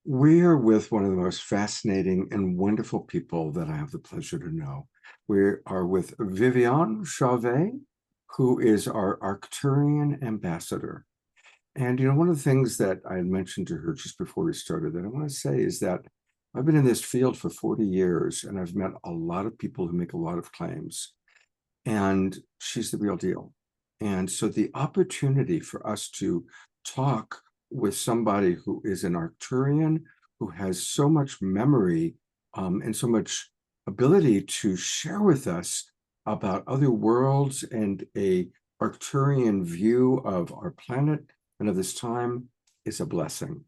We are with one of the most fascinating and wonderful people that I have the pleasure to know. We are with Viviane Chauvet, who is our Arcturian Ambassador. And, one of the things that I had mentioned to her just before we started that I want to say is that I've been in this field for 40 years and I've met a lot of people who make a lot of claims. And she's the real deal. And so the opportunity for us to talk with somebody who is an Arcturian, who has so much memory and so much ability to share with us about other worlds and a Arcturian view of our planet and of this time is a blessing.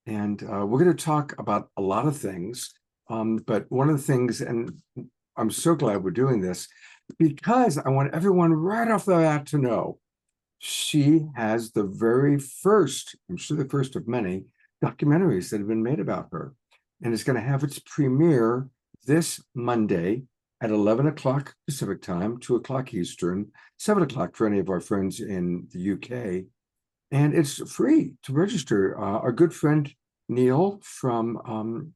And we're going to talk about a lot of things, but one of the things, and I'm so glad we're doing this, because I want everyone right off the bat to know she has the very first, I'm sure the first of many, documentaries that have been made about her. And it's going to have its premiere this Monday at 11 o'clock Pacific time, 2 o'clock Eastern, 7 o'clock for any of our friends in the UK. And it's free to register. Our good friend Neil from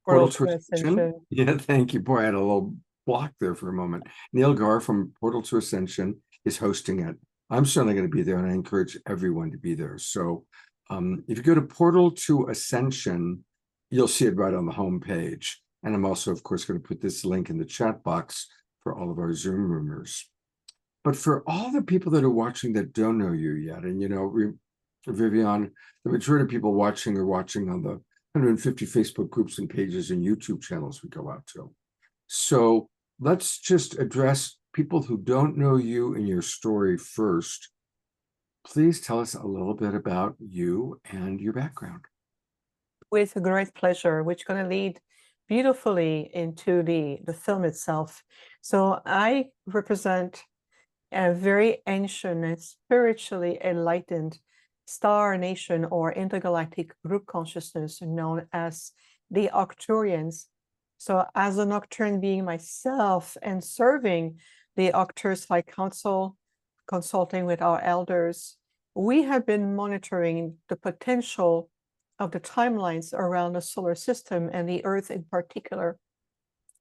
Portal to Ascension. Yeah, thank you. Boy, I had a little block there for a moment. Neil Gar from Portal to Ascension is hosting it. I'm certainly going to be there, and I encourage everyone to be there. So if you go to Portal to Ascension, you'll see it right on the home page. And I'm also, of course, going to put this link in the chat box for all of our Zoom roomers. But for all the people that are watching that don't know you yet, and Viviane, the majority of people watching are watching on the 150 Facebook groups and pages and YouTube channels we go out to. So let's just address people who don't know you and your story first. Please tell us a little bit about you and your background. With a great pleasure, which is going to lead beautifully into the film itself. So I represent a very ancient and spiritually enlightened star nation or intergalactic group consciousness known as the Arcturians. So as an Arcturian being myself and serving the Arcturus High Council, consulting with our elders, we have been monitoring the potential of the timelines around the solar system and the Earth in particular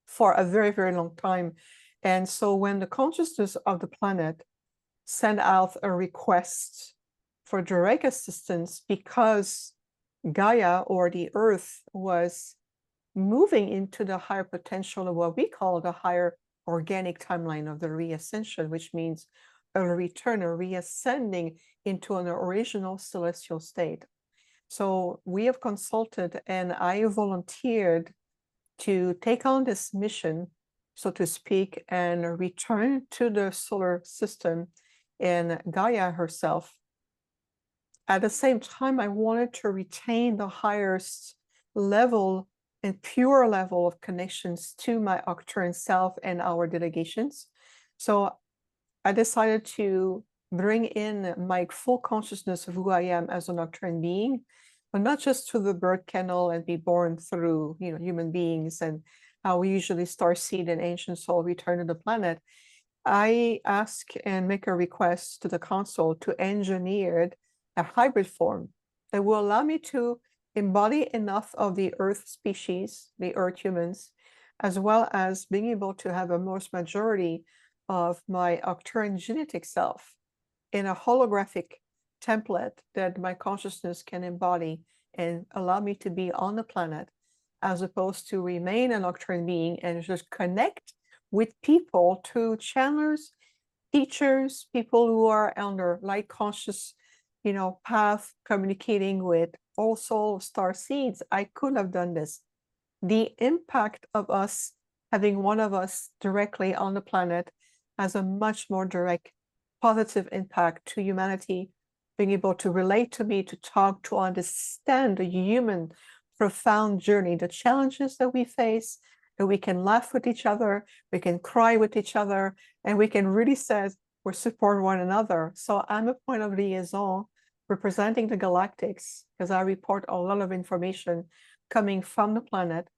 for a very, very long time. And so when the consciousness of the planet sent out a request for direct assistance because Gaia or the Earth was moving into the higher potential of what we call the higher organic timeline of the re-ascension, which means a return, a reascending into an original celestial state. So we have consulted and I volunteered to take on this mission, so to speak, and return to the solar system and Gaia herself. At the same time, I wanted to retain the highest level and pure level of connections to my Arcturian self and our delegations. So I decided to bring in my full consciousness of who I am as an Arcturian being, but not just through the birth canal and be born through human beings and how we usually starseed and ancient soul return to the planet. I ask and make a request to the council to engineer a hybrid form that will allow me to embody enough of the Earth species, the Earth humans, as well as being able to have a most majority of my Arcturian genetic self in a holographic template that my consciousness can embody and allow me to be on the planet, as opposed to remain an Arcturian being and just connect with people through channelers, teachers, people who are on their light conscious, path, communicating with all soul star seeds. I could have done this. The impact of us having one of us directly on the planet has a much more direct positive impact to humanity, being able to relate to me, to talk, to understand the human profound journey, the challenges that we face, that we can laugh with each other, we can cry with each other, and we can really say we support one another. So I'm a point of liaison representing the galactics, because I report a lot of information coming from the planet,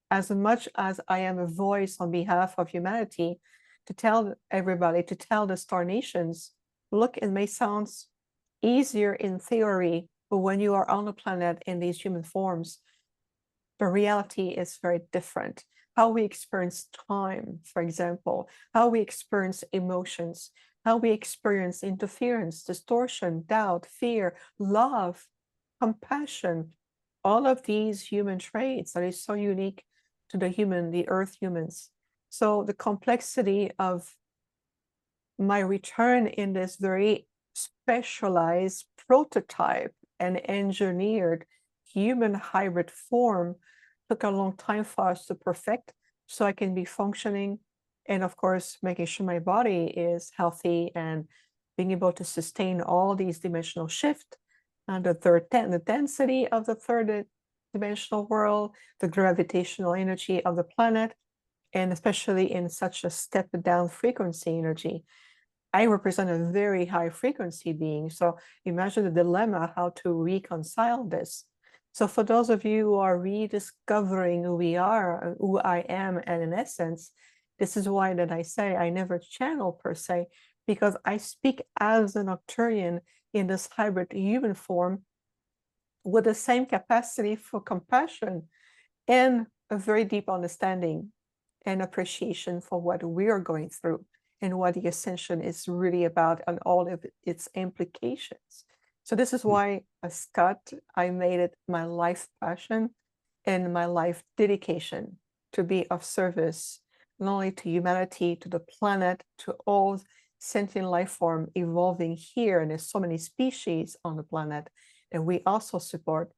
as much as I am a voice on behalf of humanity to tell everybody, to tell the star nations, look, it may sound easier in theory But when you are on the planet in these human forms, the reality is very different. How we experience time, for example, how we experience emotions, how we experience interference, distortion, doubt, fear, love, compassion, all of these human traits that is so unique to the Earth humans. So the complexity of my return in this very specialized prototype and engineered human hybrid form took a long time for us to perfect so I can be functioning, and of course making sure my body is healthy and being able to sustain all these dimensional shift and the density of the third dimensional world, the gravitational energy of the planet, and especially in such a step down frequency energy. I represent a very high frequency being. So imagine the dilemma how to reconcile this. So for those of you who are rediscovering who we are, who I am, and in essence, this is why that I say I never channel per se, because I speak as an Arcturian in this hybrid human form with the same capacity for compassion and a very deep understanding and appreciation for what we are going through and what the ascension is really about and all of its implications. So this is why, Scott, I made it my life passion and my life dedication to be of service, not only to humanity, to the planet, to all sentient life form evolving here. And there's so many species on the planet that we also support,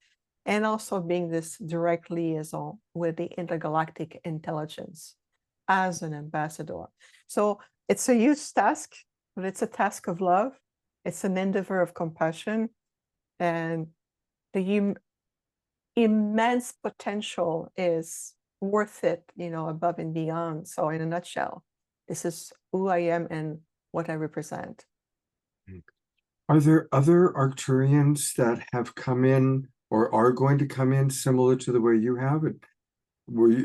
and also being this direct liaison with the intergalactic intelligence as an ambassador. So it's a huge task, but it's a task of love. It's an endeavor of compassion, and the immense potential is worth it, above and beyond. So in a nutshell, this is who I am and what I represent. Are there other Arcturians that have come in or are going to come in similar to the way you have it?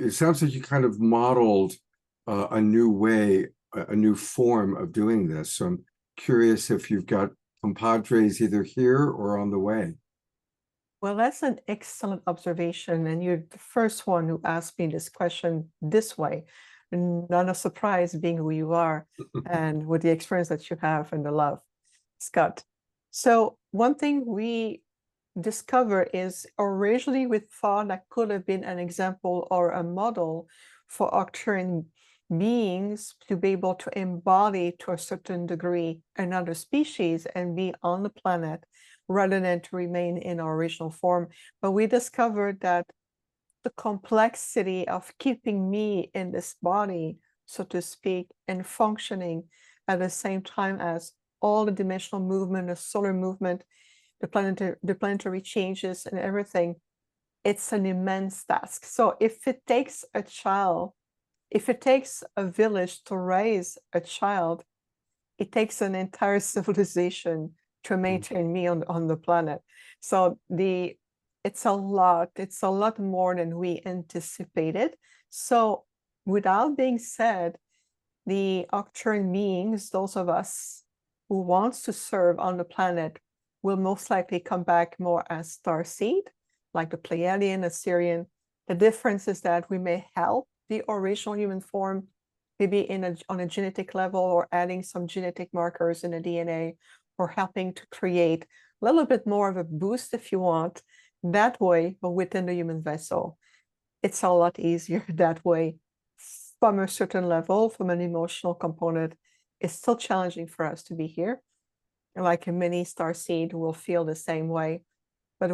It sounds like you kind of modeled a new way, a new form of doing this. So I'm curious if you've got compadres either here or on the way. Well, that's an excellent observation. And you're the first one who asked me this question this way. Not a surprise being who you are and with the experience that you have and the love, Scott. So one thing we discover is originally we thought that could have been an example or a model for Arcturian beings to be able to embody to a certain degree another species and be on the planet rather than to remain in our original form. But we discovered that the complexity of keeping me in this body, so to speak, and functioning at the same time as all the dimensional movement, the solar movement, the planetary changes and everything, it's an immense task. So if it takes a child, if it takes a village to raise a child, it takes an entire civilization to maintain me on the planet. So it's a lot more than we anticipated. So without being said, the Arcturian beings, those of us who wants to serve on the planet, will most likely come back more as starseed, like the Pleiadian, Assyrian. The difference is that we may help the original human form, maybe on a genetic level, or adding some genetic markers in the DNA, or helping to create a little bit more of a boost, if you want, that way, but within the human vessel. It's a lot easier that way. From a certain level, from an emotional component, it's still challenging for us to be here. Like a mini starseed will feel the same way. But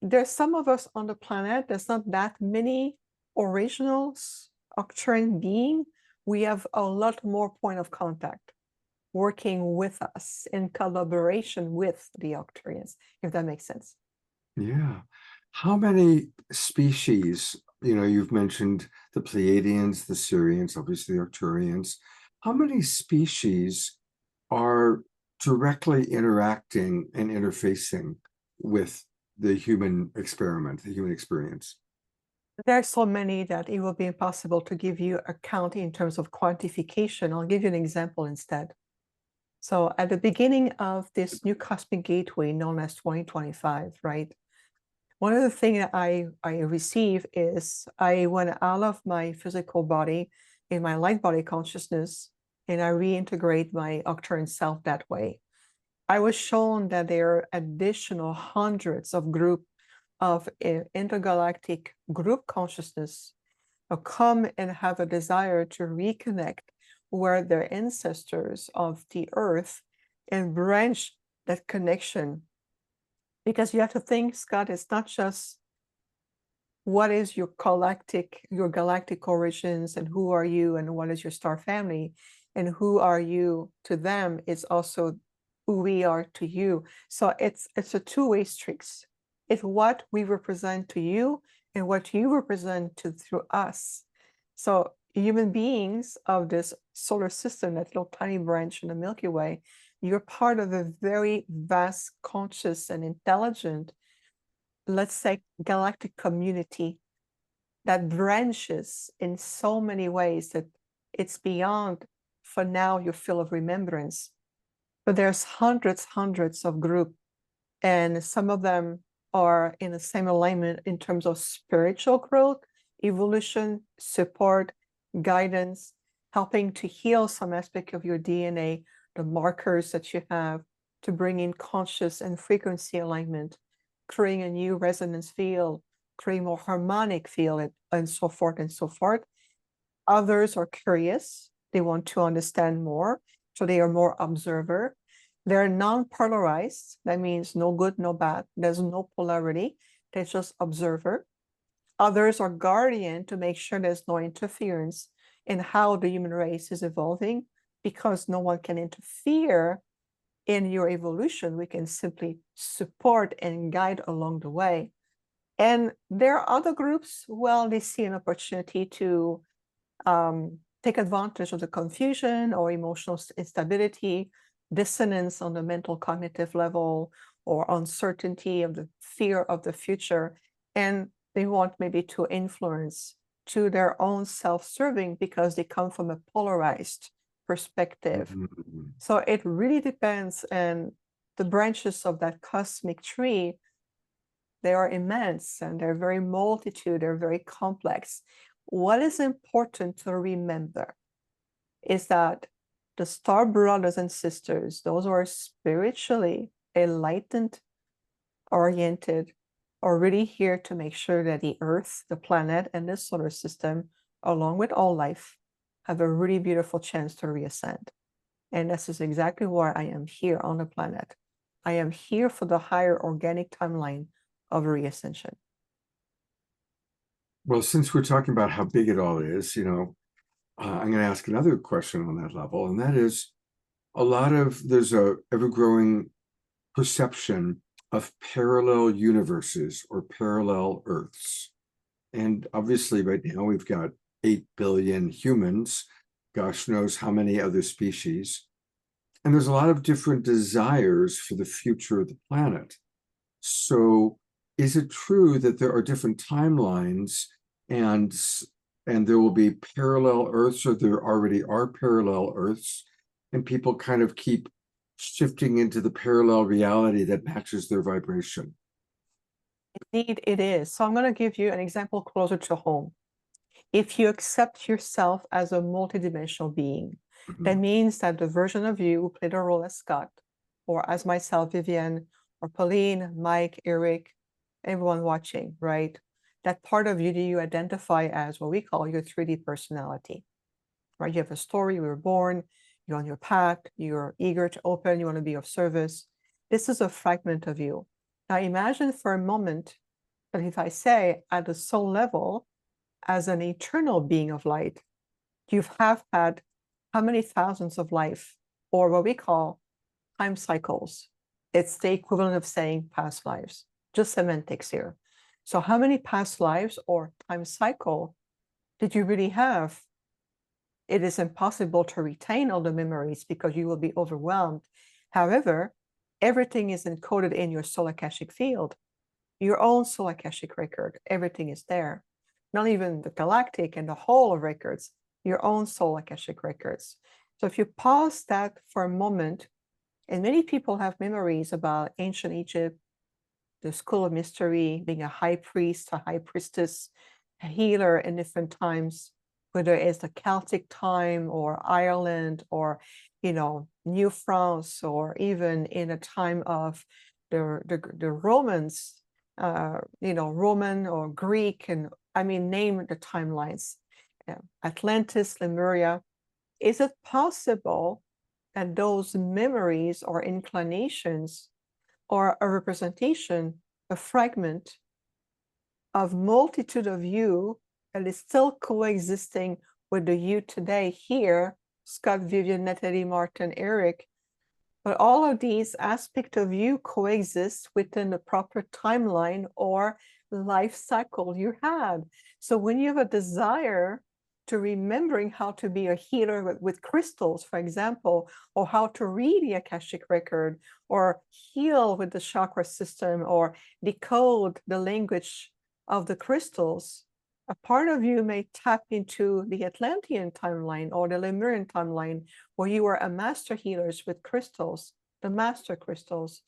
there's some of us on the planet, there's not that many originals, Arcturian being. We have a lot more point of contact working with us in collaboration with the Arcturians, if that makes sense. Yeah. How many species, you've mentioned the Pleiadians, the Sirians, obviously the Arcturians. How many species are directly interacting and interfacing with the human experiment, the human experience? There are so many that it will be impossible to give you a count in terms of quantification. I'll give you an example instead. So at the beginning of this new cosmic gateway known as 2025, right? One of the things that I receive is I went out of my physical body in my light body consciousness, and I reintegrate my Arcturian self that way. I was shown that there are additional hundreds of group of intergalactic group consciousness come and have a desire to reconnect where their ancestors of the earth and branch that connection. Because you have to think, Scott, it's not just what is your galactic origins and who are you and what is your star family and who are you to them is also who we are to you. So it's a two-way street. It's what we represent to you and what you represent through us. So human beings of this solar system, that little tiny branch in the Milky Way, you're part of a very vast, conscious and intelligent, let's say, galactic community that branches in so many ways that it's beyond, for now, your field of remembrance. But there's hundreds of groups, and some of them are in the same alignment in terms of spiritual growth, evolution, support, guidance, helping to heal some aspect of your DNA, the markers that you have, to bring in conscious and frequency alignment, creating a new resonance field, creating more harmonic field, and so forth and so forth. Others are curious. They want to understand more, so they are more observer. They're non-polarized. That means no good, no bad. There's no polarity. They're just observer. Others are guardian to make sure there's no interference in how the human race is evolving, because no one can interfere in your evolution. We can simply support and guide along the way. And there are other groups, well, they see an opportunity to take advantage of the confusion or emotional instability, dissonance on the mental cognitive level, or uncertainty of the fear of the future. And they want maybe to influence to their own self-serving because they come from a polarized perspective. So it really depends, and the branches of that cosmic tree, they are immense and they're very multitude, they're very complex. What is important to remember is that the star brothers and sisters, those who are spiritually enlightened, oriented, are really here to make sure that the Earth, the planet, and the solar system, along with all life, have a really beautiful chance to reascend. And this is exactly why I am here on the planet. I am here for the higher organic timeline of reascension. Well, since we're talking about how big it all is, I'm going to ask another question on that level, and that is there's a ever-growing perception of parallel universes or parallel Earths. And obviously right now we've got 8 billion humans, gosh knows how many other species. And there's a lot of different desires for the future of the planet. So is it true that there are different timelines and there will be parallel Earths, or there already are parallel Earths, and people kind of keep shifting into the parallel reality that matches their vibration? Indeed, it is. So I'm going to give you an example closer to home. If you accept yourself as a multidimensional being, that means that the version of you who played a role as Scott, or as myself, Viviane, or Pauline, Mike, Eric, everyone watching, right? That part of you that you identify as what we call your 3D personality, right? You have a story, you were born, you're on your path, you're eager to open, you want to be of service. This is a fragment of you. Now imagine for a moment that if I say at the soul level, as an eternal being of light, you have had how many thousands of life, or what we call time cycles. It's the equivalent of saying past lives, just semantics here. So how many past lives or time cycle did you really have? It is impossible to retain all the memories because you will be overwhelmed. However, everything is encoded in your soul akashic field, your own soul akashic record. Everything is there. Not even the galactic and the whole of records, your own soul akashic records. So if you pause that for a moment, and many people have memories about ancient Egypt, the school of mystery, being a high priest, a high priestess, a healer in different times, whether it's the Celtic time or Ireland or, New France, or even in a time of the Romans, Roman or Greek, and I mean, name the timelines, Atlantis, Lemuria. Is it possible that those memories or inclinations or a representation, a fragment of multitude of you that is still coexisting with the you today here, Scott, Vivian, Natalie, Martin, Eric, but all of these aspects of you coexist within the proper timeline or life cycle you had. So when you have a desire to remembering how to be a healer with crystals, for example, or how to read the Akashic record, or heal with the chakra system, or decode the language of the crystals, a part of you may tap into the Atlantean timeline or the Lemurian timeline, where you are a master healers with crystals, the master crystals,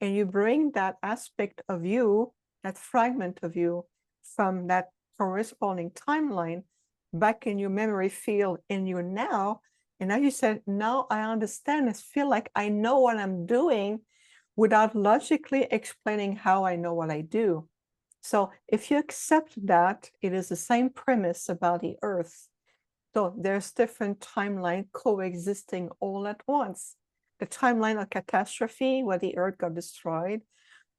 and you bring that aspect of you, that fragment of you from that corresponding timeline back in your memory field in you now. And now you said, now I understand. I feel like I know what I'm doing without logically explaining how I know what I do. So if you accept that, it is the same premise about the Earth. So there's different timelines coexisting all at once. The timeline of catastrophe, where the Earth got destroyed.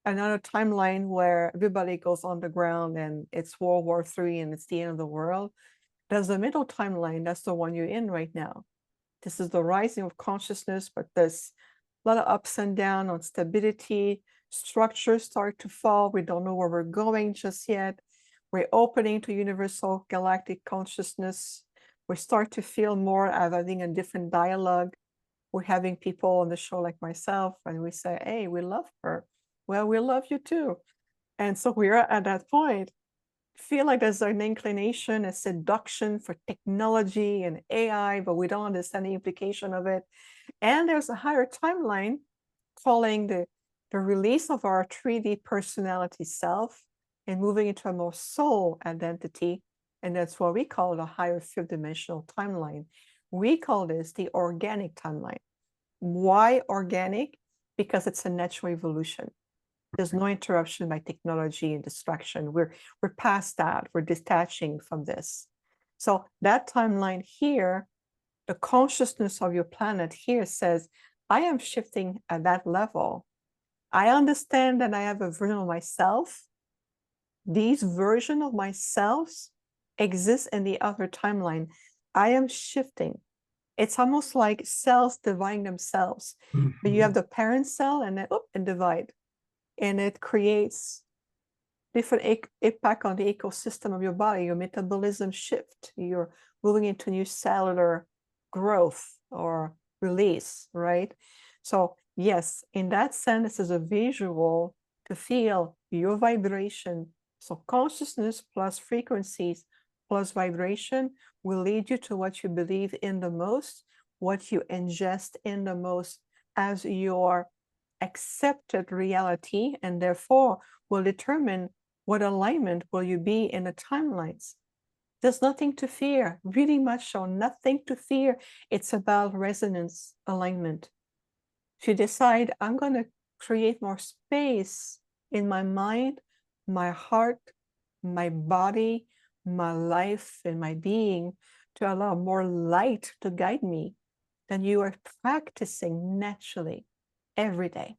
Another timeline where everybody goes underground and it's World War III and it's the end of the world. There's a middle timeline, that's the one you're in right now. This is the rising of consciousness, but there's a lot of ups and downs on stability. Structures start to fall. We don't know where we're going just yet. We're opening to universal galactic consciousness. We start to feel more of having a different dialogue. We're having people on the show like myself, and we say, hey, we love her. Well, we love you too. And so we're at that point. Feel like there's an inclination, a seduction for technology and AI, but we don't understand the implication of it. And there's a higher timeline calling the release of our 3D personality self and moving into a more soul identity. And that's what we call the higher fifth dimensional timeline. We call this the organic timeline. Why organic? Because it's a natural evolution. There's no interruption by technology and distraction. We're past that. We're detaching from this. So that timeline here, the consciousness of your planet here says, I am shifting at that level. I understand that I have a version of myself. These versions of myself exist in the other timeline. I am shifting. It's almost like cells dividing themselves. But you have the parent cell and then and divide. And it creates different impact on the ecosystem of your body. Your metabolism shift. You're moving into new cellular growth or release, right? So yes, in that sense, this is a visual to feel your vibration. So consciousness plus frequencies plus vibration will lead you to what you believe in the most, what you ingest in the most as your accepted reality, and therefore will determine what alignment will you be in the timelines. There's nothing to fear, really much so, nothing to fear. It's about resonance alignment. If you decide, I'm going to create more space in my mind, my heart, my body, my life, and my being to allow more light to guide me, then you are practicing naturally every day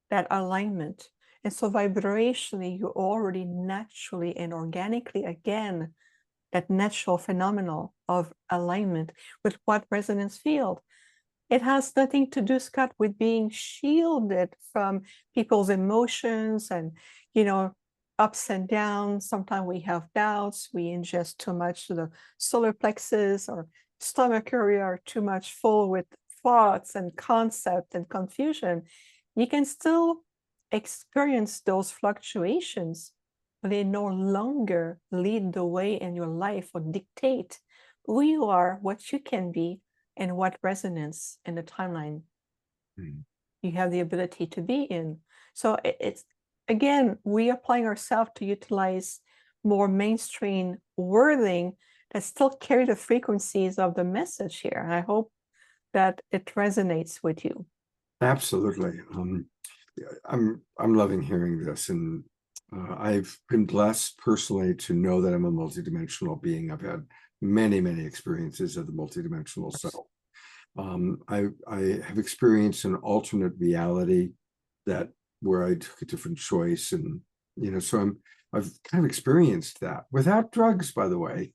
that alignment. And so vibrationally, you already naturally and organically, again, that natural phenomenon of alignment with what resonance field. It has nothing to do, Scott, with being shielded from people's emotions and, ups and downs. Sometimes we have doubts. We ingest too much to the solar plexus, or stomach area are too much full with thoughts and concept and confusion. You can still experience those fluctuations, but they no longer lead the way in your life or dictate who you are, what you can be, and what resonance in the timeline Mm. you have the ability to be in. So it's, again, we applying ourselves to utilize more mainstream wording that still carry the frequencies of the message here. I hope that it resonates with you. Absolutely. I'm loving hearing this, and I've been blessed personally to know that I'm a multidimensional being. I've had many, many experiences of the multidimensional self. I have experienced an alternate reality that where I took a different choice, and so I've kind of experienced that without drugs, by the way,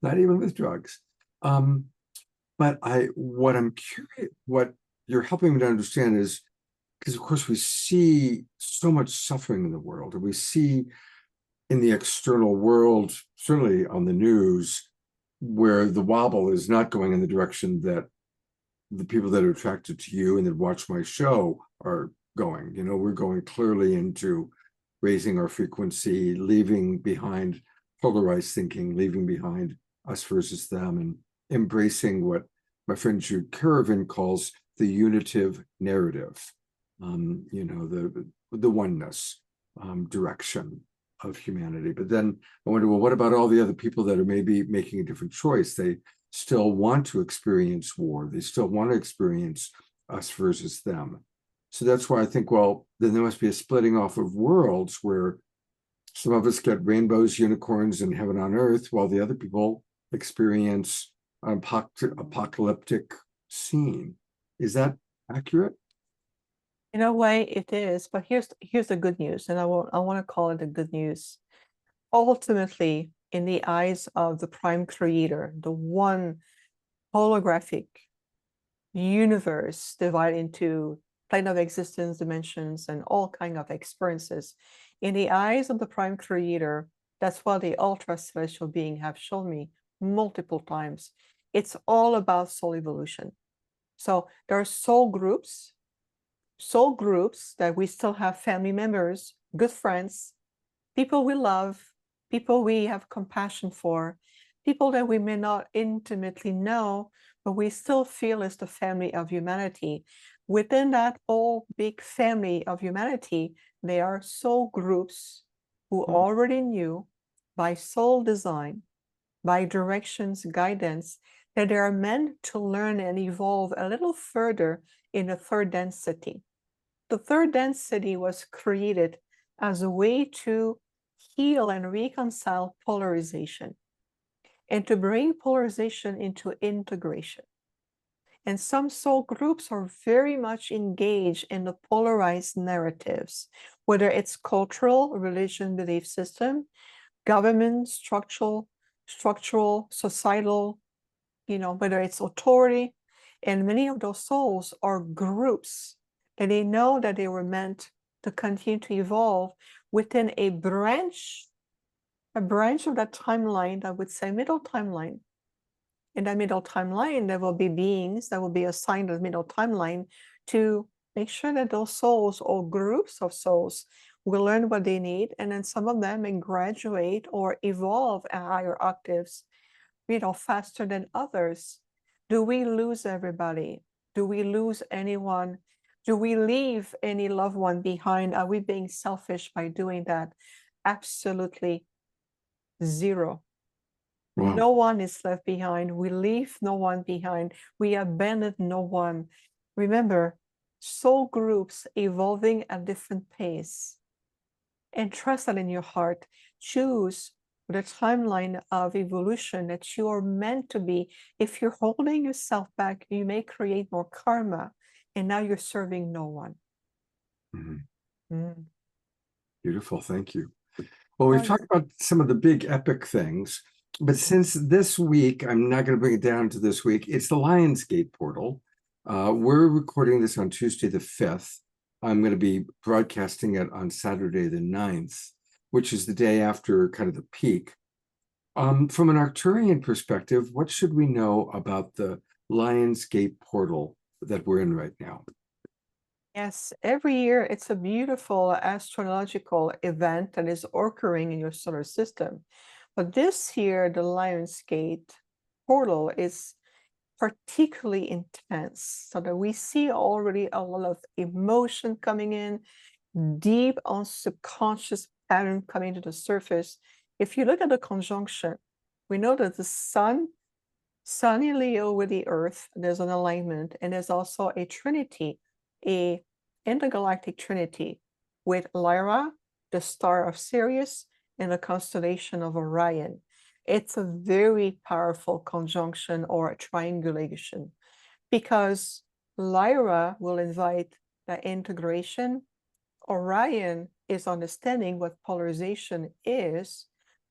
not even with drugs. But what I'm curious, what you're helping me to understand is, because of course we see so much suffering in the world, and we see in the external world, certainly on the news, where the wobble is not going in the direction that the people that are attracted to you and that watch my show are going. We're going clearly into raising our frequency, leaving behind polarized thinking, leaving behind us versus them, and embracing what my friend Jude Curvin calls the unitive narrative, the oneness direction of humanity. But then I wonder, well, what about all the other people that are maybe making a different choice? They still want to experience war. They still want to experience us versus them. So that's why I think, well, then there must be a splitting off of worlds where some of us get rainbows, unicorns, and heaven on earth, while the other people experience an apocalyptic scene. Is that accurate? In a way, it is. But here's the good news, and I want to call it the good news. Ultimately, in the eyes of the prime creator, the one holographic universe divided into plane of existence, dimensions, and all kind of experiences, in the eyes of the prime creator, that's what the ultra celestial being have shown me multiple times. It's all about soul evolution. So there are soul groups that we still have family members, good friends, people we love, people we have compassion for, people that we may not intimately know, but we still feel as the family of humanity. Within that whole big family of humanity, there are soul groups who already knew by soul design, by directions, guidance, that they are meant to learn and evolve a little further in the third density. The third density was created as a way to heal and reconcile polarization and to bring polarization into integration. And some soul groups are very much engaged in the polarized narratives, whether it's cultural, religion, belief system, government, structural, societal, whether it's authority. And many of those souls are groups that they know that they were meant to continue to evolve within a branch of that timeline, I would say middle timeline. In that middle timeline, there will be beings that will be assigned a middle timeline to make sure that those souls or groups of souls will learn what they need, and then some of them may graduate or evolve at higher octaves, faster than others. Do we lose everybody? Do we lose anyone? Do we leave any loved one behind? Are we being selfish by doing that? Absolutely zero. Wow. No one is left behind. We leave no one behind. We abandon no one. Remember, soul groups evolving at different pace. And trust that in your heart. Choose the timeline of evolution that you are meant to be. If you're holding yourself back, you may create more karma, and now you're serving no one. Beautiful, thank you. Well, we've talked about some of the big epic things, but since this week, I'm not going to bring it down to this week, it's the Lionsgate portal. We're recording this on Tuesday the 5th. I'm going to be broadcasting it on Saturday the 9th, which is the day after kind of the peak. From an Arcturian perspective, what should we know about the Lionsgate portal that we're in right now? Yes, every year it's a beautiful astrological event that is occurring in your solar system. But this year, the Lionsgate portal is particularly intense, so that we see already a lot of emotion coming in, deep on subconscious pattern coming to the surface. If you look at the conjunction, we know that the sun in Leo with the Earth, there's an alignment, and there's also a trinity, a intergalactic trinity with Lyra, the star of Sirius, and the constellation of Orion. It's a very powerful conjunction or a triangulation, because Lyra will invite the integration. Orion is understanding what polarization is,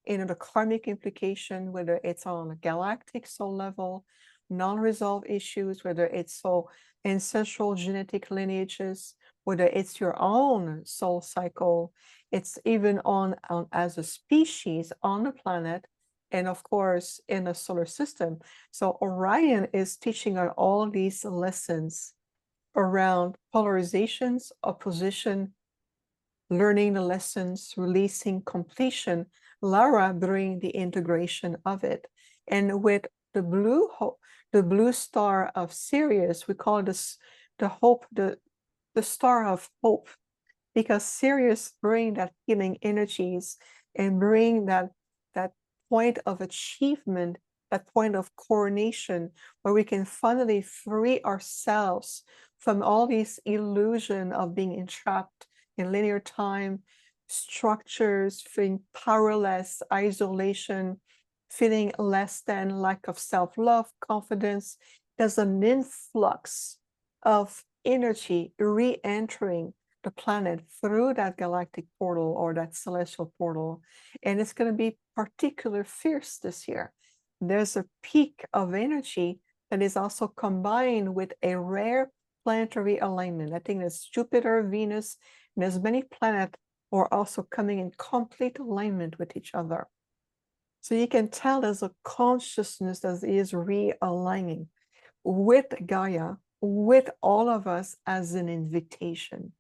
in the karmic implication, whether it's on a galactic soul level, non-resolved issues, whether it's so ancestral genetic lineages, whether it's your own soul cycle, it's even on as a species on the planet, and of course in the solar system. So Orion is teaching on all these lessons around polarizations, opposition, learning the lessons, releasing completion. Lara bring the integration of it. And with the blue star of Sirius, we call this the hope, the star of hope, because Sirius bring that healing energies and bring that point of achievement, that point of coronation, where we can finally free ourselves from all these illusion of being entrapped in linear time, structures, feeling powerless, isolation, feeling less than, lack of self-love, confidence. There's an influx of energy re-entering the planet through that galactic portal or that celestial portal. And it's going to be particularly fierce this year. There's a peak of energy that is also combined with a rare planetary alignment. I think that's Jupiter, Venus, and as many planets are also coming in complete alignment with each other. So you can tell there's a consciousness that is realigning with Gaia, with all of us as an invitation.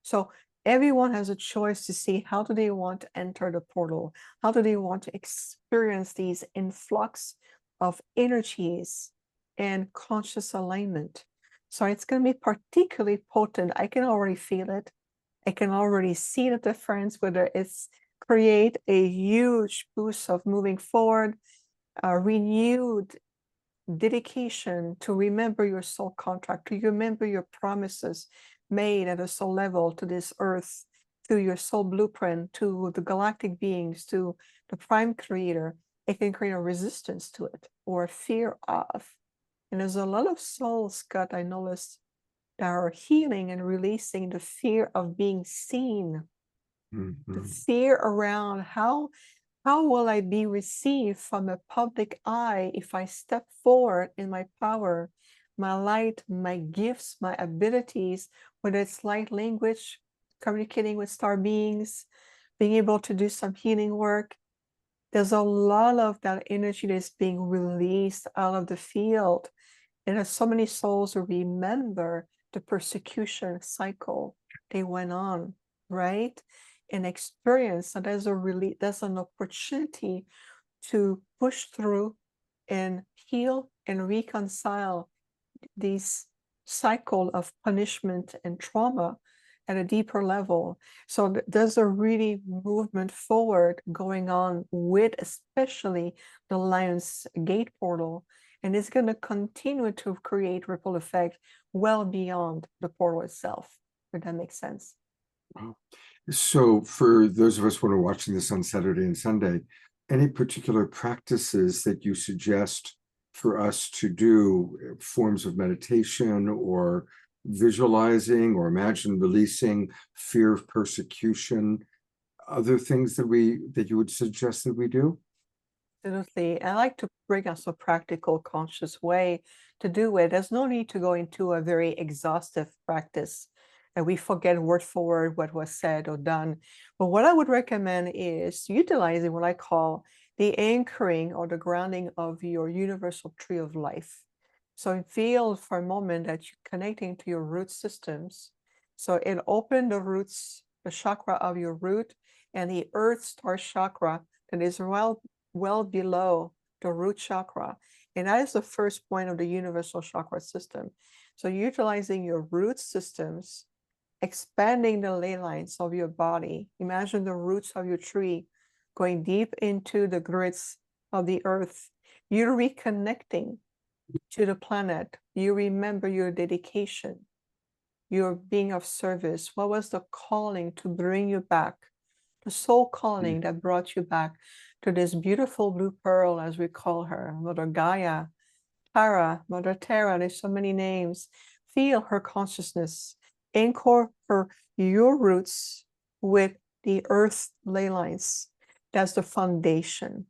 So everyone has a choice to see how do they want to enter the portal? How do they want to experience these influx of energies and conscious alignment? So it's going to be particularly potent. I can already feel it. I can already see the difference, whether it's create a huge boost of moving forward, a renewed dedication to remember your soul contract, to remember your promises made at a soul level to this earth, through your soul blueprint, to the galactic beings, to the prime creator. It can create a resistance to it or a fear of. And there's a lot of souls, Scott, I noticed, that are healing and releasing the fear of being seen, the fear around how will I be received from a public eye if I step forward in my power, my light, my gifts, my abilities, whether it's light language, communicating with star beings, being able to do some healing work. There's a lot of that energy that's being released out of the field. And there's so many souls who remember the persecution cycle they went on, right? And experience. So there's an opportunity to push through and heal and reconcile these cycle of punishment and trauma at a deeper level. So there's a really movement forward going on with especially the Lion's Gate portal. And it's going to continue to create ripple effect well beyond the portal itself, if that makes sense. Wow. So for those of us who are watching this on Saturday and Sunday, any particular practices that you suggest for us to do, forms of meditation or visualizing or imagine releasing fear of persecution, other things that you would suggest that we do? Absolutely. I like to bring us a practical, conscious way to do it. There's no need to go into a very exhaustive practice and we forget word for word what was said or done. But what I would recommend is utilizing what I call the anchoring or the grounding of your universal tree of life. So feel for a moment that you're connecting to your root systems. So it opened the roots, the chakra of your root, and the earth star chakra that is well below the root chakra. And that is the first point of the universal chakra system. So utilizing your root systems, expanding the ley lines of your body. Imagine the roots of your tree going deep into the grids of the earth. You're reconnecting to the planet. You remember your dedication, your being of service. What was the calling to bring you back? The soul calling that brought you back to this beautiful blue pearl, as we call her, Mother Gaia, Tara, Mother Terra. There's so many names. Feel her consciousness. Anchor your roots with the earth ley lines. That's the foundation.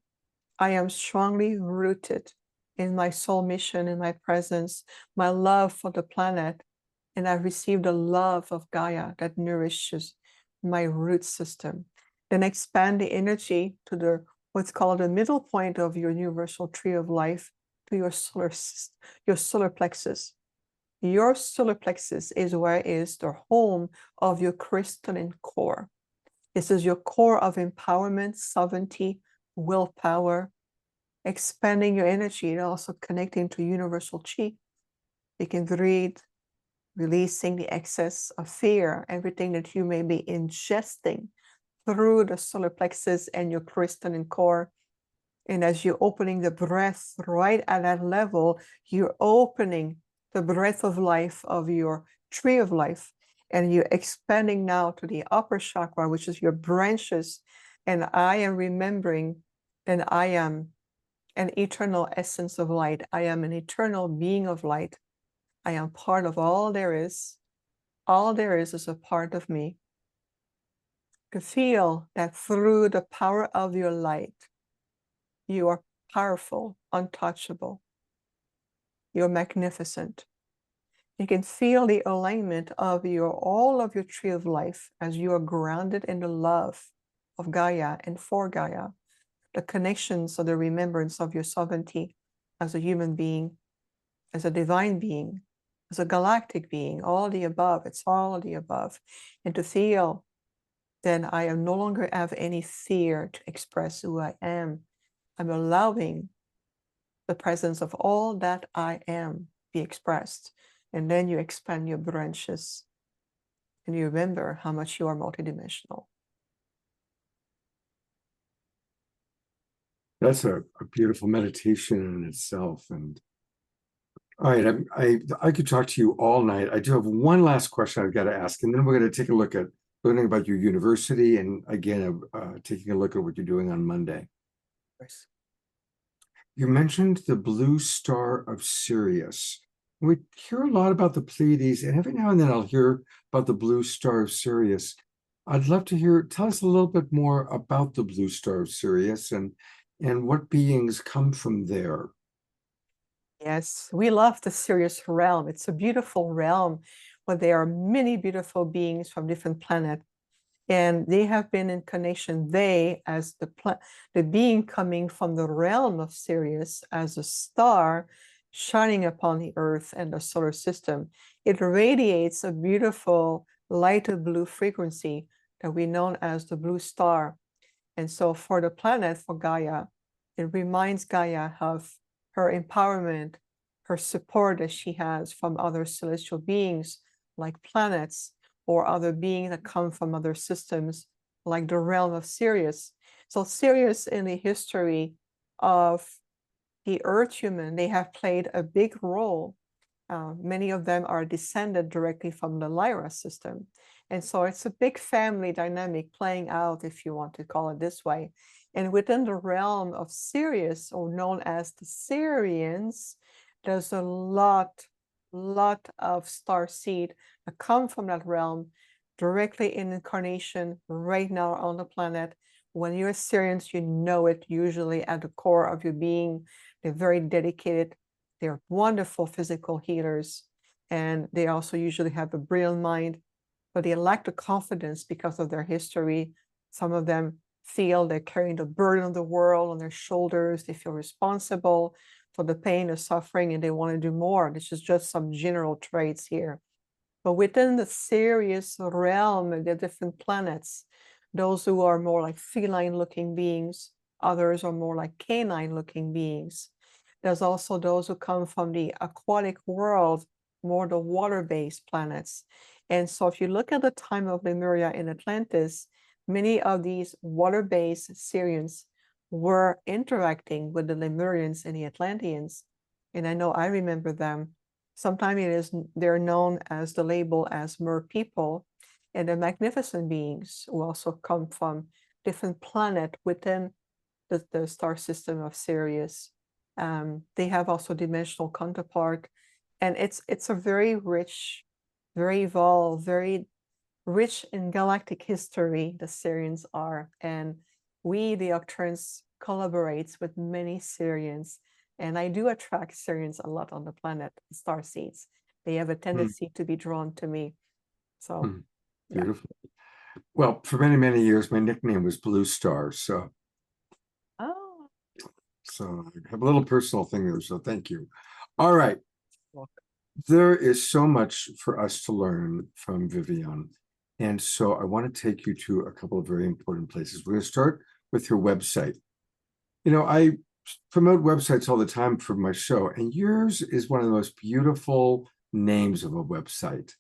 I am strongly rooted in my soul mission, in my presence, my love for the planet, and I've received the love of Gaia that nourishes my root system. Then expand the energy to the what's called the middle point of your universal tree of life, to your solar plexus. Your solar plexus is where is the home of your crystalline core. This is your core of empowerment, sovereignty, willpower, expanding your energy and also connecting to universal chi. You can breathe, releasing the excess of fear, everything that you may be ingesting through the solar plexus and your crystalline core. And as you're opening the breath right at that level, you're opening the breath of life of your tree of life. And you're expanding now to the upper chakra, which is your branches. And I am remembering that I am an eternal essence of light. I am an eternal being of light. I am part of all there is. All there is a part of me. To feel that through the power of your light, you are powerful, untouchable. You're magnificent. You can feel the alignment of all of your tree of life as you are grounded in the love of Gaia and for Gaia, the connections of the remembrance of your sovereignty as a human being, as a divine being, as a galactic being, all the above. It's all the above. And to feel then I no longer have any fear to express who I am. I'm allowing the presence of all that I am be expressed. And then you expand your branches and you remember how much you are multidimensional. That's a beautiful meditation in itself. And all right, I could talk to you all night. I do have one last question I've got to ask, and then we're going to take a look at learning about your university, and again, taking a look at what you're doing on Monday. Yes. You mentioned the blue star of Sirius. We hear a lot about the Pleiades, and every now and then I'll hear about the blue star of Sirius. I'd love to tell us a little bit more about the blue star of Sirius and what beings come from there. Yes, we love the Sirius realm. It's a beautiful realm where there are many beautiful beings from different planets. And they have been in connection, they as the being coming from the realm of Sirius as a star shining upon the earth and the solar system. It radiates a beautiful lighter blue frequency that we know as the blue star. And so for the planet, for Gaia, it reminds Gaia of her empowerment, her support that she has from other celestial beings like planets, or other beings that come from other systems, like the realm of Sirius. So Sirius, in the history of the Earth human, they have played a big role. Many of them are descended directly from the Lyra system. And so it's a big family dynamic playing out, if you want to call it this way. And within the realm of Sirius, or known as the Sirians, there's a lot of star seed that come from that realm directly in incarnation right now on the planet. When you're Sirians, you know it usually at the core of your being. They're very dedicated. They're wonderful physical healers. And they also usually have a brilliant mind, but they lack the confidence because of their history. Some of them feel they're carrying the burden of the world on their shoulders. They feel responsible for the pain, the suffering, and they want to do more. This is just some general traits here. But within the Sirius realm, there are different planets. Those who are more like feline-looking beings, others are more like canine-looking beings. There's also those who come from the aquatic world, more the water-based planets. And so if you look at the time of Lemuria in Atlantis, many of these water-based Sirians were interacting with the Lemurians and the Atlanteans. And I know I remember them. Sometimes they're known as the label as mer people, and the magnificent beings who also come from different planet within the star system of Sirius. They have also dimensional counterpart, and it's a very rich, very evolved, very rich in galactic history, the Sirians are. And we, the Arcturians, collaborates with many Sirians. And I do attract Sirians a lot on the planet, star seeds. They have a tendency to be drawn to me. So, beautiful. Yeah. Well, for many, many years, my nickname was Blue Star. So, I have a little personal thing there. So thank you. All right. There is so much for us to learn from Viviane. And so I want to take you to a couple of very important places. We're going to start with your website. You know, I promote websites all the time for my show, and yours is one of the most beautiful names of a website.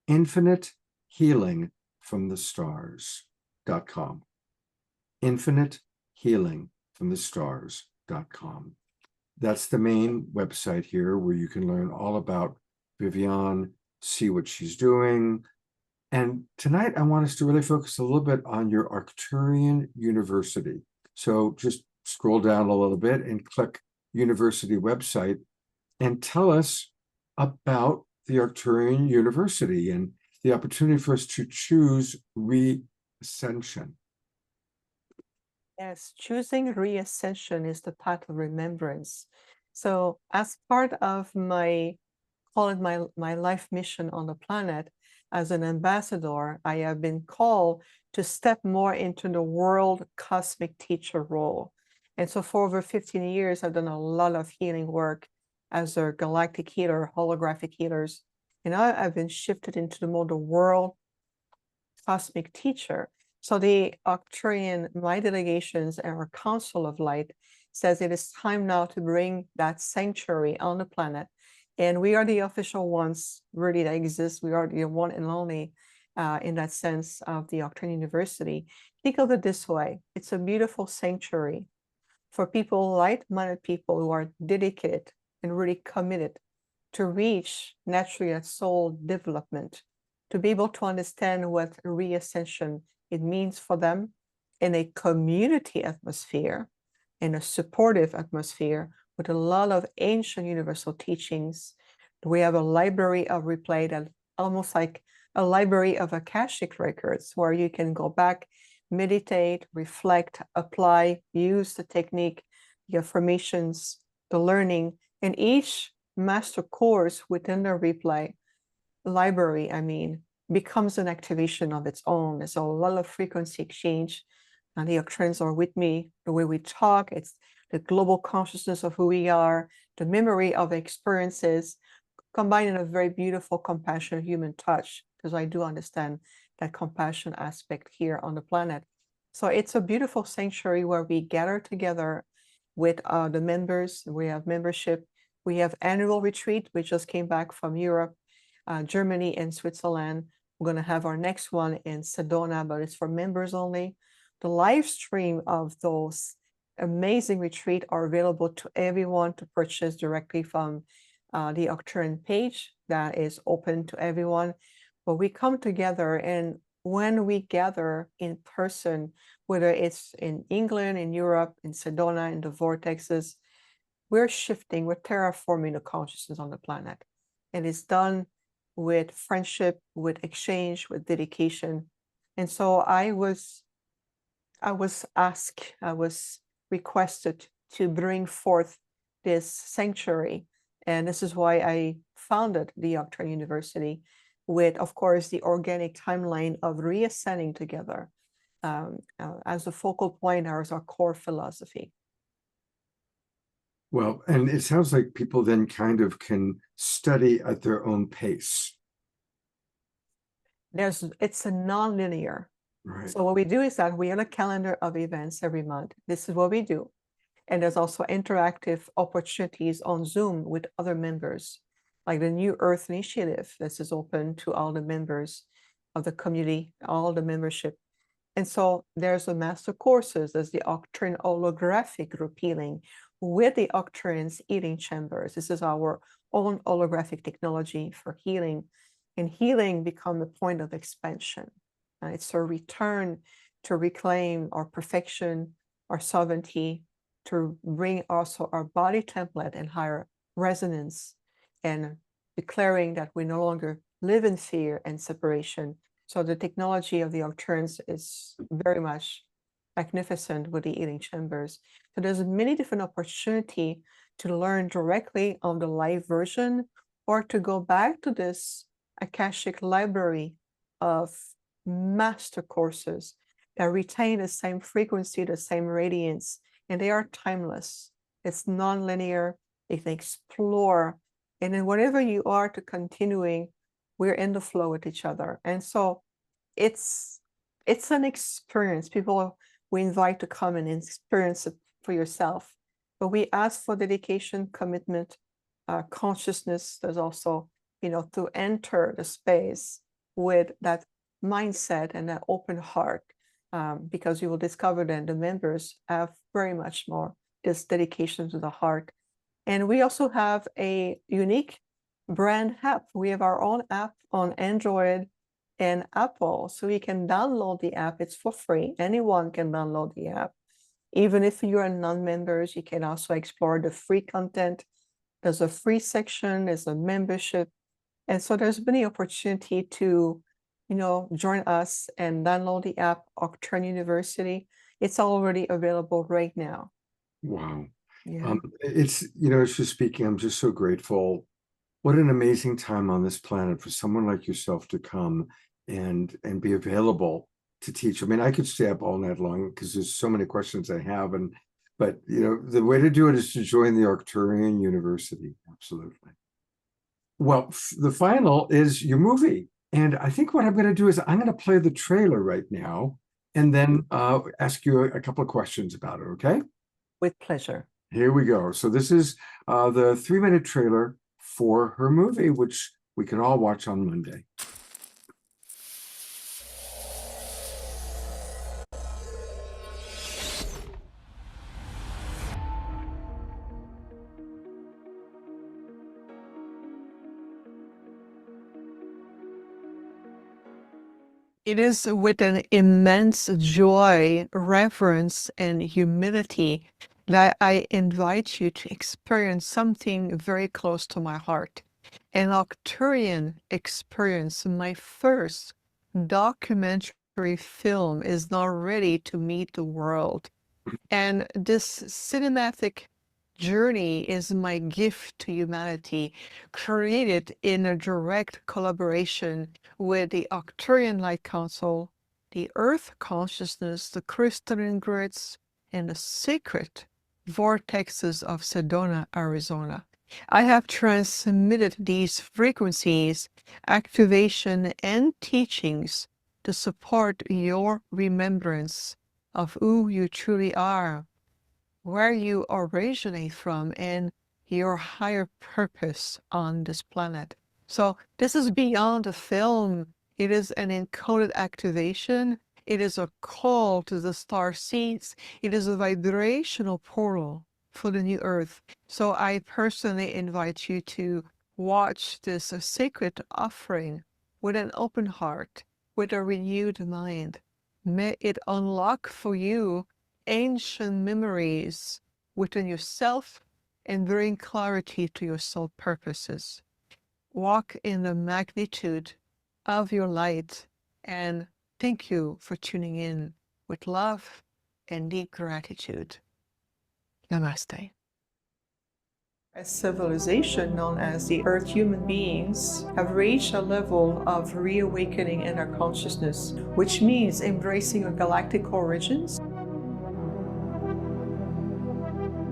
Infinite Healing from the Stars.com. Infinite Healing from the Stars.com. That's the main website here where you can learn all about Viviane, see what she's doing. And tonight I want us to really focus a little bit on your Arcturian University. So just scroll down a little bit and click University website and tell us about the Arcturian University and the opportunity for us to choose re-ascension. Yes, choosing re-ascension is the path of remembrance. So as part of my, call it my life mission on the planet, as an ambassador, I have been called to step more into the world cosmic teacher role. And so for over 15 years, I've done a lot of healing work as a galactic healer, holographic healers. And I've been shifted into the more the world cosmic teacher. So the Arcturian, my delegations and our Council of Light says it is time now to bring that sanctuary on the planet. And we are the official ones really that exist. We are the one and only in that sense of the Arcturian University. Think of it this way. It's a beautiful sanctuary for people, like-minded people who are dedicated and really committed to reach naturally that soul development, to be able to understand what re-ascension it means for them in a community atmosphere, in a supportive atmosphere with a lot of ancient universal teachings. We have a library of replay that almost like a library of Akashic records where you can go back, meditate, reflect, apply, use the technique, the affirmations, the learning, and each master course within the replay library, becomes an activation of its own. There's a lot of frequency exchange, and the Arcturians are with me. The way we talk, it's the global consciousness of who we are, the memory of experiences, combined in a very beautiful, compassionate human touch, because I do understand that compassion aspect here on the planet. So it's a beautiful sanctuary where we gather together with the members. We have membership. We have annual retreat. We just came back from Europe, Germany, and Switzerland. We're going to have our next one in Sedona, but it's for members only. The live stream of those amazing retreat are available to everyone to purchase directly from the Arcturian page that is open to everyone. But we come together, and when we gather in person, whether it's in England, in Europe, in Sedona, in the vortexes, we're shifting, we're terraforming the consciousness on the planet. And it's done with friendship, with exchange, with dedication. And so I was requested to bring forth this sanctuary. And this is why I founded the Arcturian University with, of course, the organic timeline of reascending together as a focal point, as our core philosophy. Well, and it sounds like people then kind of can study at their own pace. It's a non-linear. Right. So what we do is that we have a calendar of events every month. This is what we do. And there's also interactive opportunities on Zoom with other members, like the New Earth Initiative. This is open to all the members of the community, all the membership. And so there's the master courses. There's the Arcturian holographic group healing with the Arcturians healing chambers. This is our own holographic technology for healing. And healing become a point of expansion. It's a return to reclaim our perfection, our sovereignty, to bring also our body template and higher resonance, and declaring that we no longer live in fear and separation. So the technology of the Arcturians is very much magnificent with the healing chambers. So there's many different opportunity to learn directly on the live version, or to go back to this Akashic library of master courses that retain the same frequency, the same radiance, and they are timeless. It's non-linear. They can explore. And then whatever you are to continuing, we're in the flow with each other. And so it's an experience. People we invite to come and experience it for yourself. But we ask for dedication, commitment, consciousness. There's also, to enter the space with that mindset and that open heart, because you will discover that the members have very much more this dedication to the heart. And we also have a unique brand app. We have our own app on Android and Apple, so you can download the app. It's for free. Anyone can download the app. Even if you're non-members, you can also explore the free content. There's a free section, there's a membership. And so there's many opportunity to, join us and download the app, Arcturian University. It's already available right now. Wow. Yeah. It's, as you're speaking, I'm just so grateful. What an amazing time on this planet for someone like yourself to come and be available to teach. I mean, I could stay up all night long because there's so many questions I have. But the way to do it is to join the Arcturian University. Absolutely. Well, the final is your movie. And I think what I'm going to do is I'm going to play the trailer right now and then ask you a couple of questions about it. Okay? With pleasure. Here we go. So this is the 3-minute trailer for her movie, which we can all watch on Monday. It is with an immense joy, reverence, and humility that I invite you to experience something very close to my heart. An Arcturian experience. My first documentary film is now ready to meet the world. And this cinematic journey is my gift to humanity, created in a direct collaboration with the Arcturian Light Council, the Earth Consciousness, the crystalline grids, and the sacred vortexes of Sedona, Arizona. I have transmitted these frequencies, activation, and teachings to support your remembrance of who you truly are, where you originate from, and your higher purpose on this planet. So this is beyond a film. It is an encoded activation. It is a call to the star seeds. It is a vibrational portal for the new earth. So I personally invite you to watch this sacred offering with an open heart, with a renewed mind. May it unlock for you ancient memories within yourself and bring clarity to your soul purposes. Walk in the magnitude of your light, and thank you for tuning in with love and deep gratitude. Namaste. A civilization known as the Earth human beings have reached a level of reawakening in our consciousness, which means embracing our galactic origins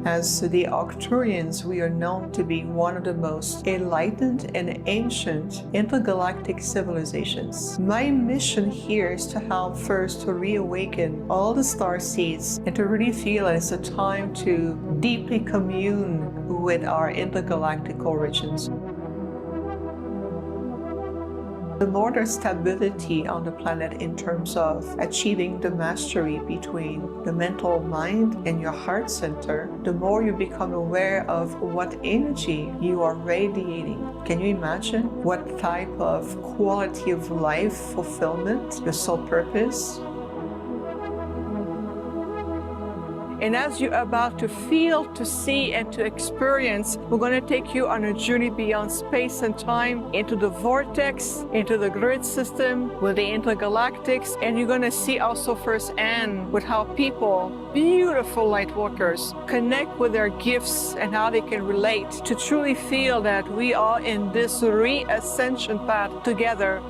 As the Arcturians, we are known to be one of the most enlightened and ancient intergalactic civilizations. My mission here is to help first to reawaken all the star seeds and to really feel it's a time to deeply commune with our intergalactic origins. The more there's stability on the planet in terms of achieving the mastery between the mental mind and your heart center, the more you become aware of what energy you are radiating. Can you imagine what type of quality of life fulfillment, your soul purpose? And as you're about to feel, to see, and to experience, we're going to take you on a journey beyond space and time, into the vortex, into the grid system, with the intergalactics, and you're going to see also firsthand with how people, beautiful light workers, connect with their gifts and how they can relate to truly feel that we are in this re-ascension path together.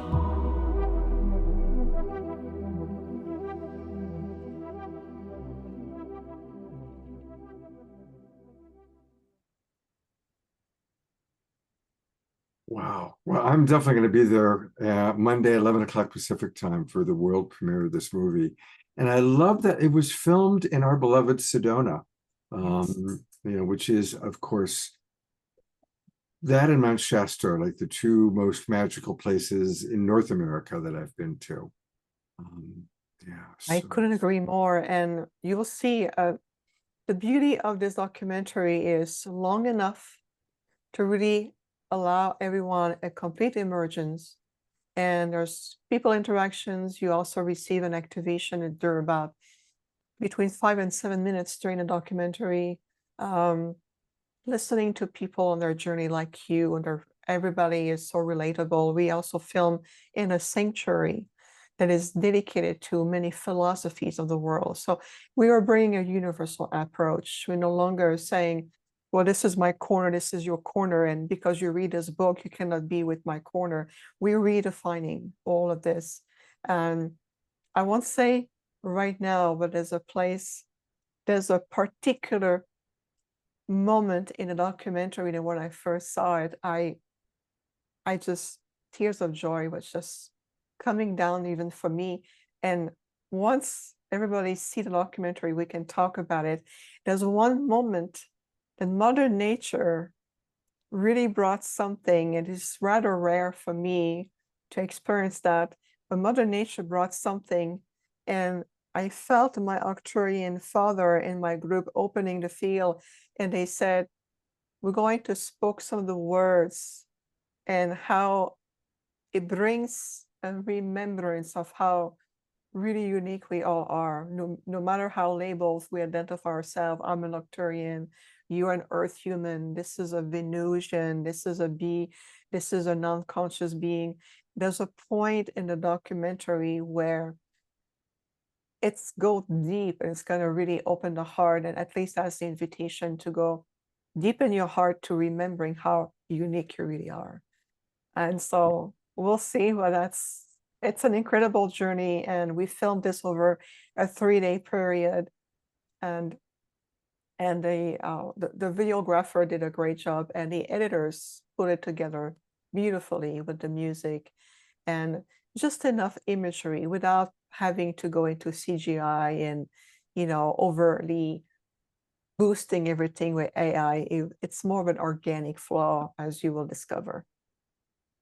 Wow. Well, I'm definitely going to be there Monday, 11 o'clock Pacific time for the world premiere of this movie. And I love that it was filmed in our beloved Sedona, which is, of course, that and Mount Shasta are like the two most magical places in North America that I've been to. I couldn't agree more. And you'll see the beauty of this documentary is long enough to really allow everyone a complete emergence, and there's people interactions. You also receive an activation during about between 5 and 7 minutes during the documentary, listening to people on their journey like you, and everybody is so relatable. We also film in a sanctuary that is dedicated to many philosophies of the world. So we are bringing a universal approach. We're no longer saying, well, this is my corner, this is your corner, and because you read this book, you cannot be with my corner. We're redefining all of this. And I won't say right now, but there's a particular moment in the documentary that when I first saw it, I just, tears of joy was just coming down even for me. And once everybody see the documentary, we can talk about it. There's one moment that Mother Nature really brought something. It is rather rare for me to experience that, but Mother Nature brought something, and I felt my Arcturian father in my group opening the field, and they said, we're going to spoke some of the words and how it brings a remembrance of how really unique we all are. No matter how labels we identify ourselves, I'm an Arcturian, you're an earth human, this is a Venusian, this is a bee, this is a non-conscious being. There's a point in the documentary where it's go deep, and it's going to really open the heart, and at least that's the invitation to go deep in your heart to remembering how unique you really are. And so we'll see, but it's an incredible journey, and we filmed this over a 3-day period, and the videographer did a great job, and the editors put it together beautifully with the music and just enough imagery without having to go into CGI and overly boosting everything with AI. It's more of an organic flow, as you will discover.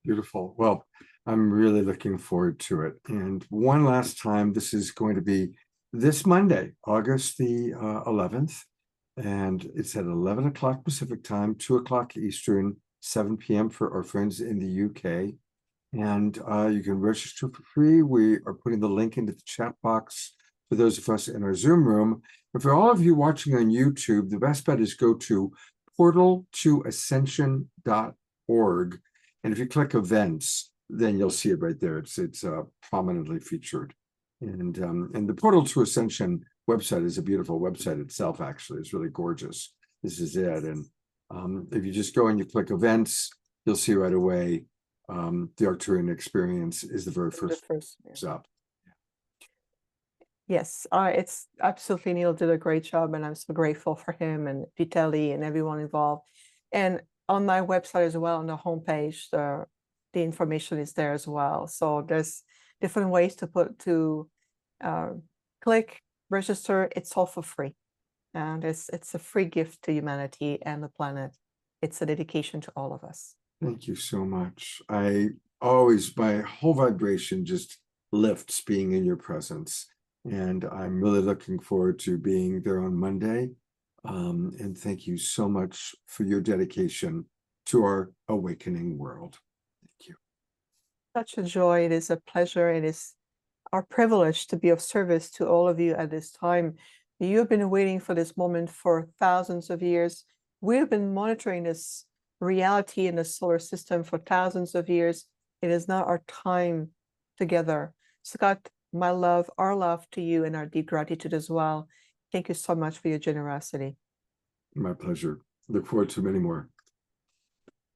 Beautiful. Well, I'm really looking forward to it. And one last time, this is going to be this Monday, August the 11th. And it's at 11 o'clock Pacific time, 2 o'clock Eastern, 7 p.m. for our friends in the UK. And you can register for free. We are putting the link into the chat box for those of us in our Zoom room. And for all of you watching on YouTube, the best bet is go to portal2ascension.org. And if you click events, then you'll see it right there. It's prominently featured. And the Portal to Ascension website is a beautiful website itself, actually. It's really gorgeous. This is it. And if you just go and you click events, you'll see right away the Arcturian experience is the very first yeah. up. Yes, it's absolutely, Neil did a great job, and I'm so grateful for him and Vitaly and everyone involved. And on my website as well, on the homepage, the information is there as well. So there's different ways uh, click, register. It's all for free, and it's a free gift to humanity and the planet. It's a dedication to all of us. Thank you so much. I always, my whole vibration just lifts being in your presence. And I'm really looking forward to being there on Monday. And thank you so much for your dedication to our awakening world. Thank you. Such a joy. It is a pleasure. It is our privilege to be of service to all of you at this time. You have been waiting for this moment for thousands of years. We have been monitoring this reality in the solar system for thousands of years. It is now our time together. Scott, my love, our love to you, and our deep gratitude as well. Thank you so much for your generosity. My pleasure. Look forward to many more.